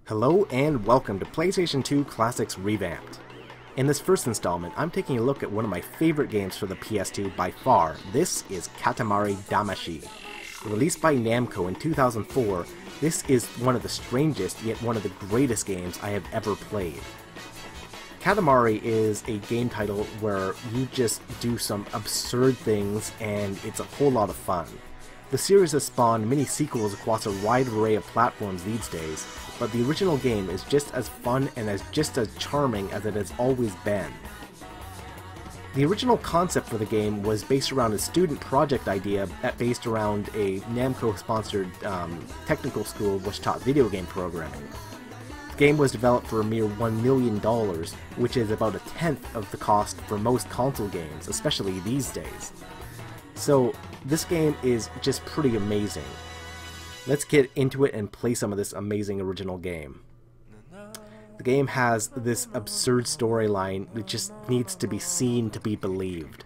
Hello and welcome to PlayStation 2 Classics Revamped. In this first installment, I'm taking a look at one of my favorite games for the PS2 by far. This is Katamari Damacy. Released by Namco in 2004, this is one of the strangest yet one of the greatest games I have ever played. Katamari is a game title where you just do some absurd things and it's a whole lot of fun. The series has spawned many sequels across a wide array of platforms these days, but the original game is just as fun and just as charming as it has always been. The original concept for the game was based around a student project idea based around a Namco-sponsored technical school which taught video game programming. The game was developed for a mere $1 million, which is about a tenth of the cost for most console games, especially these days. So this game is just pretty amazing. Let's get into it and play some of this amazing original game. The game has this absurd storyline that just needs to be seen to be believed.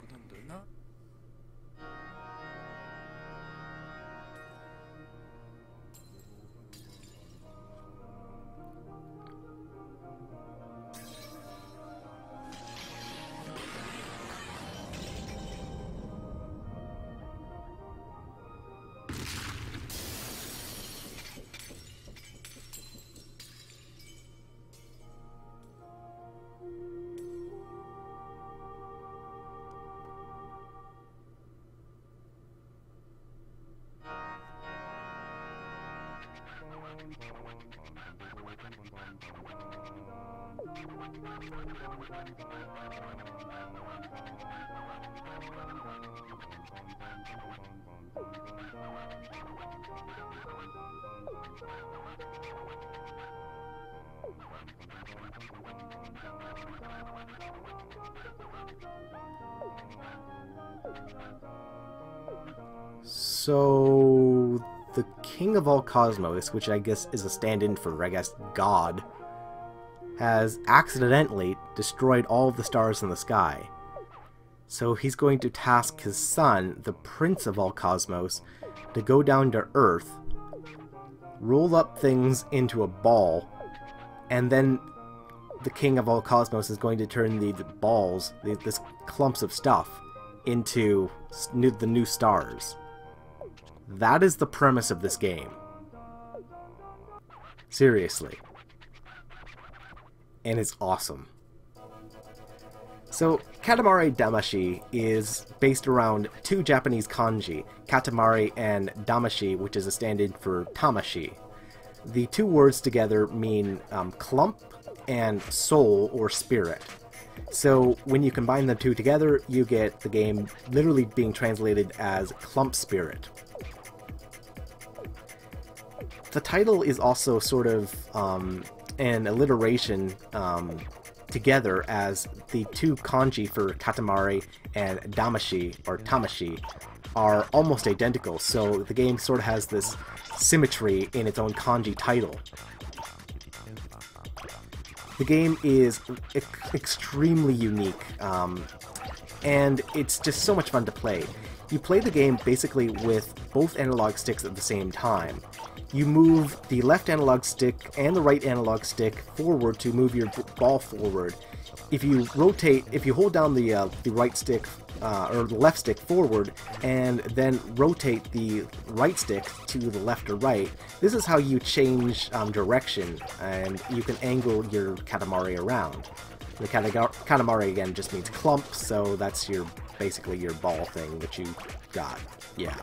So, the King of all Cosmos, which I guess is a stand-in for, I guess, God, has accidentally destroyed all of the stars in the sky. So he's going to task his son, the Prince of all Cosmos, to go down to Earth, roll up things into a ball, and then the King of all Cosmos is going to turn the balls, this clumps of stuff, into the new stars. That is the premise of this game. Seriously. And it's awesome. So, Katamari Damacy is based around two Japanese kanji, Katamari and Damacy, which is a stand-in for Tamashi. The two words together mean clump and soul or spirit. So, when you combine the two together, you get the game literally being translated as clump spirit. The title is also sort of an alliteration together, as the two kanji for Katamari and Damacy, or Tamashi, are almost identical, so the game sort of has this symmetry in its own kanji title. The game is extremely unique, and it's just so much fun to play. You play the game basically with both analog sticks at the same time. You move the left analog stick and the right analog stick forward to move your ball forward. If you hold down the right stick or the left stick forward and then rotate the right stick to the left or right, this is how you change direction, and you can angle your Katamari around. The Katamari again just means clump, so that's basically your ball thing that you got. Yeah.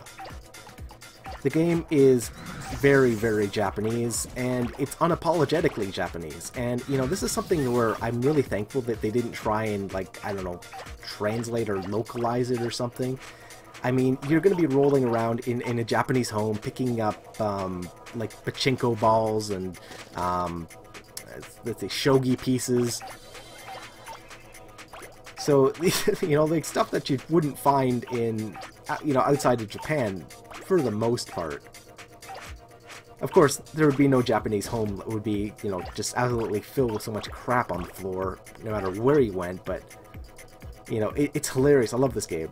The game is very, very Japanese, and it's unapologetically Japanese. And, you know, this is something where I'm really thankful that they didn't try and, like, I don't know, translate or localize it or something. I mean, you're going to be rolling around in a Japanese home, picking up, like, pachinko balls and, let's say, shogi pieces. So, you know, like, stuff that you wouldn't find in, you know, outside of Japan, for the most part. Of course, there would be no Japanese home that would be, you know, just absolutely filled with so much crap on the floor, no matter where you went, but, you know, it's hilarious. I love this game.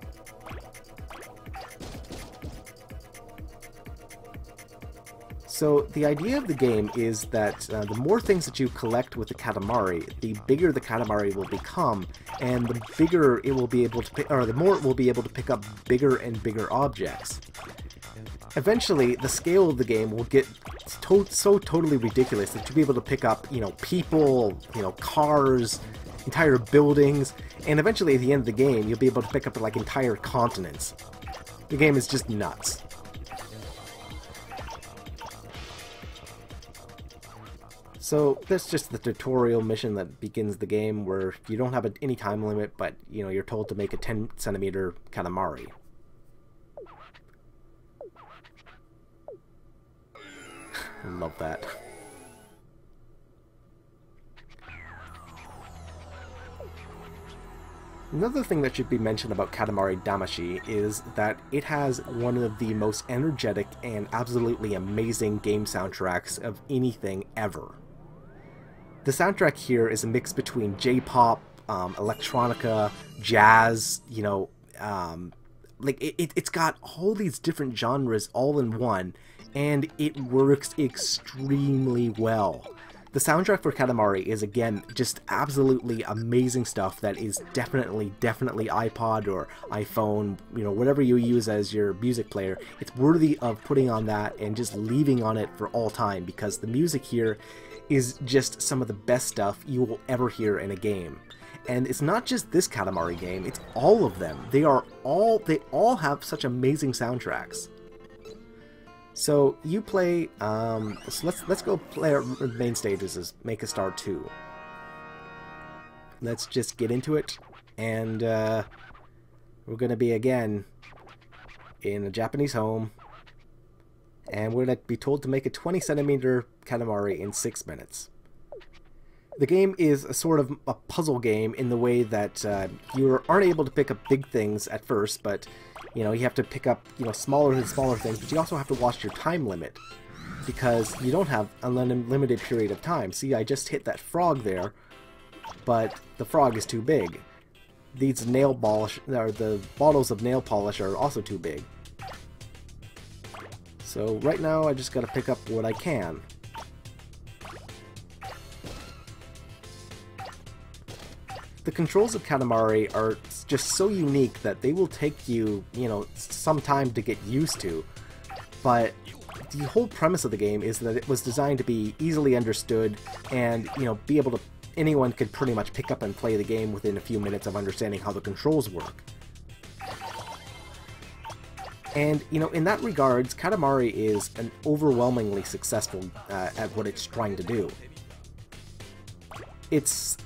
So the idea of the game is that the more things that you collect with the Katamari, the bigger the Katamari will become, and the bigger it will be able to pick, or the more it will be able to pick up bigger and bigger objects. Eventually, the scale of the game will get so totally ridiculous that you'll be able to pick up, people, cars, entire buildings, and eventually at the end of the game, you'll be able to pick up like entire continents. The game is just nuts. So that's just the tutorial mission that begins the game, where you don't have any time limit, but you're told to make a 10-centimeter Katamari. I love that. Another thing that should be mentioned about Katamari Damacy is that it has one of the most energetic and absolutely amazing game soundtracks of anything ever. The soundtrack here is a mix between J-pop, electronica, jazz, it's got all these different genres all in one, and it works extremely well. The soundtrack for Katamari is, again, just absolutely amazing stuff that is definitely iPod or iPhone, whatever you use as your music player. It's worthy of putting on that and just leaving on it for all time, because the music here is just some of the best stuff you will ever hear in a game. And it's not just this Katamari game, it's all of them. They all have such amazing soundtracks. So you play, so let's go play our main stages as Make a Star 2. Let's just get into it, and we're going to be again in a Japanese home, and we're going to be told to make a 20-centimeter Katamari in 6 minutes. The game is a sort of a puzzle game in the way that you aren't able to pick up big things at first, but you have to pick up smaller and smaller things, but you also have to watch your time limit, because you don't have an unlimited period of time. See, I just hit that frog there, but the frog is too big. These nail polish, or the bottles of nail polish, are also too big. So right now I just gotta pick up what I can. The controls of Katamari are just so unique that they will take you, some time to get used to. But the whole premise of the game is that it was designed to be easily understood and, be able to, anyone could pretty much pick up and play the game within a few minutes of understanding how the controls work. And, in that regards, Katamari is an overwhelmingly successful at what it's trying to do. It's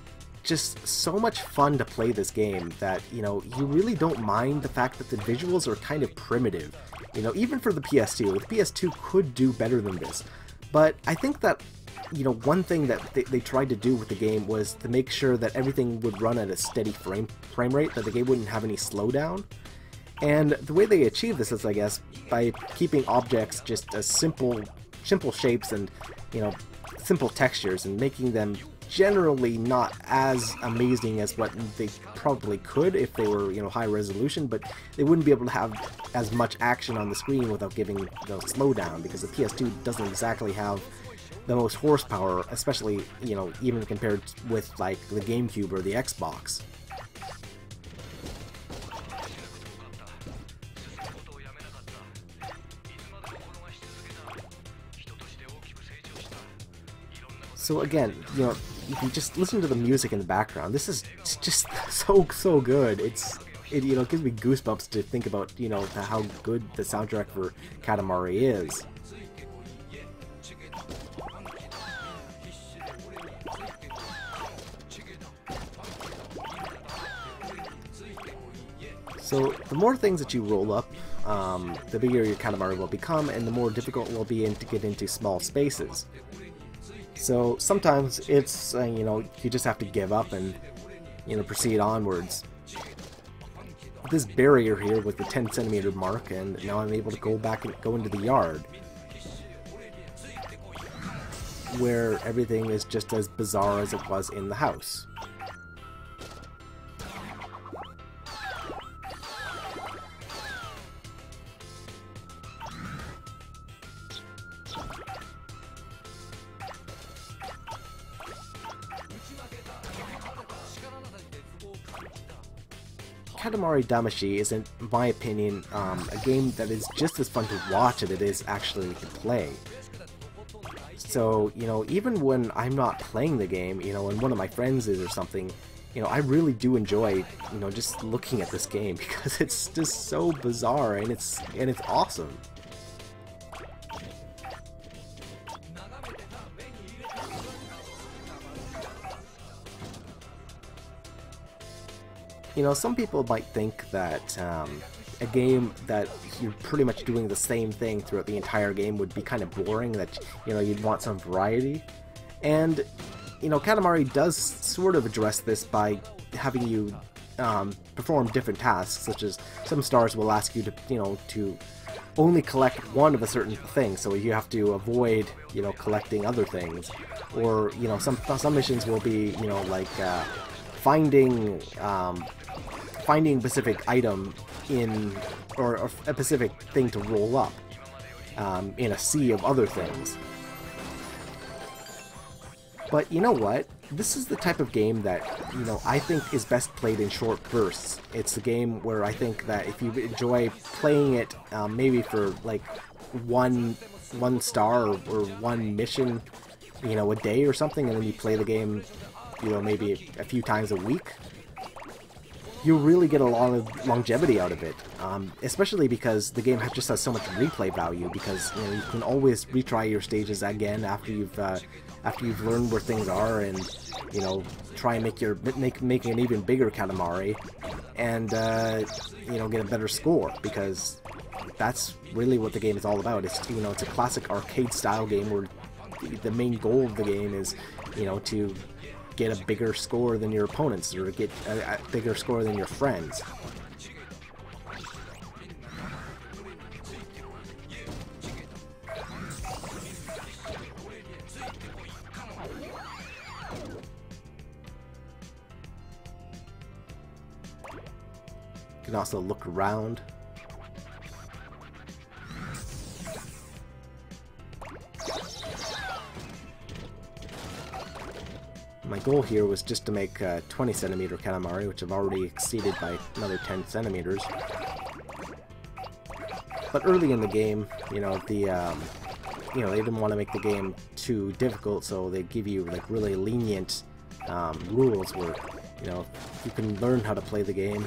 just so much fun to play this game that, you really don't mind the fact that the visuals are kind of primitive. Even for the PS2, the PS2 could do better than this. But I think that, one thing that they tried to do with the game was to make sure that everything would run at a steady frame rate, that the game wouldn't have any slowdown. And the way they achieve this is, I guess, by keeping objects just as simple shapes and, simple textures, and making them generally not as amazing as what they probably could if they were, high resolution, but they wouldn't be able to have as much action on the screen without giving slowdown, because the PS2 doesn't exactly have the most horsepower, especially, even compared with like the GameCube or the Xbox. So again, you can just listen to the music in the background. This is just so good. It gives me goosebumps to think about, how good the soundtrack for Katamari is. So the more things that you roll up, the bigger your Katamari will become, and the more difficult it will be to get into small spaces. So sometimes it's, you just have to give up and, proceed onwards. This barrier here with the 10-centimeter mark, and now I'm able to go back and go into the yard, where everything is just as bizarre as it was in the house. Katamari Damacy is, in my opinion, a game that is just as fun to watch as it is actually to play. So, you know, even when I'm not playing the game, you know, when one of my friends is or something, you know, I really do enjoy, you know, just looking at this game because it's just so bizarre and it's awesome. You know, some people might think that a game that you're pretty much doing the same thing throughout the entire game would be kind of boring, that, you know, you'd want some variety. And, you know, Katamari does sort of address this by having you perform different tasks, such as some stars will ask you to, you know, to only collect one of a certain thing, so you have to avoid, you know, collecting other things. Or, you know, some missions will be, you know, like finding a specific item in, or a specific thing to roll up in a sea of other things. But you know what? This is the type of game that, you know, I think is best played in short bursts. It's a game where I think that if you enjoy playing it, maybe for like one star or one mission, you know, a day or something, and then you play the game, you know, maybe a few times a week, you really get a lot of longevity out of it, especially because the game just has so much replay value, because, you know, you can always retry your stages again after you've learned where things are, and, you know, try and make an even bigger Katamari, and you know, get a better score, because that's really what the game is all about. It's, you know, it's a classic arcade style game where the main goal of the game is, you know, to get a bigger score than your opponents, or get a bigger score than your friends. You can also look around. My goal here was just to make a 20 centimeter Katamari, which I've already exceeded by another 10 centimeters. But early in the game, you know, they didn't want to make the game too difficult, so they give you like really lenient rules where, you know, you can learn how to play the game.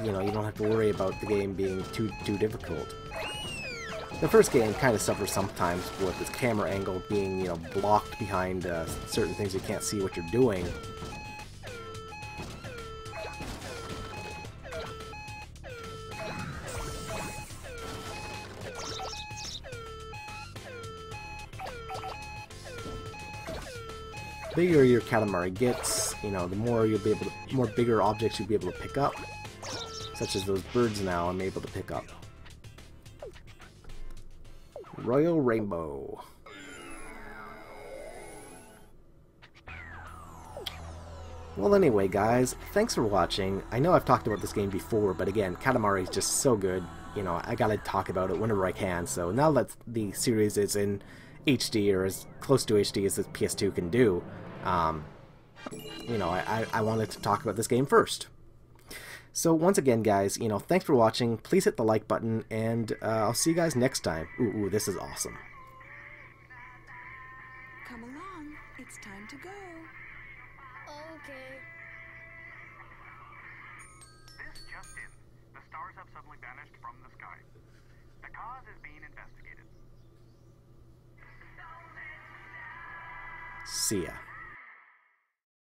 You know, you don't have to worry about the game being too difficult. The first game kind of suffers sometimes with its camera angle being, you know, blocked behind certain things. You can't see what you're doing. The bigger your Katamari gets, you know, the more you'll be able to, more bigger objects you'll be able to pick up, such as those birds now I'm able to pick up. Royal Rainbow. Well, anyway, guys, thanks for watching. I know I've talked about this game before, but again, Katamari is just so good. You know, I gotta talk about it whenever I can. So now that the series is in HD, or as close to HD as the PS2 can do, you know, I wanted to talk about this game first. So once again, guys, you know, thanks for watching. Please hit the like button, and I'll see you guys next time. Ooh, this is awesome. Come along, it's time to go. Okay. This just in. The stars have suddenly vanished from the sky. The cause is being investigated. See ya.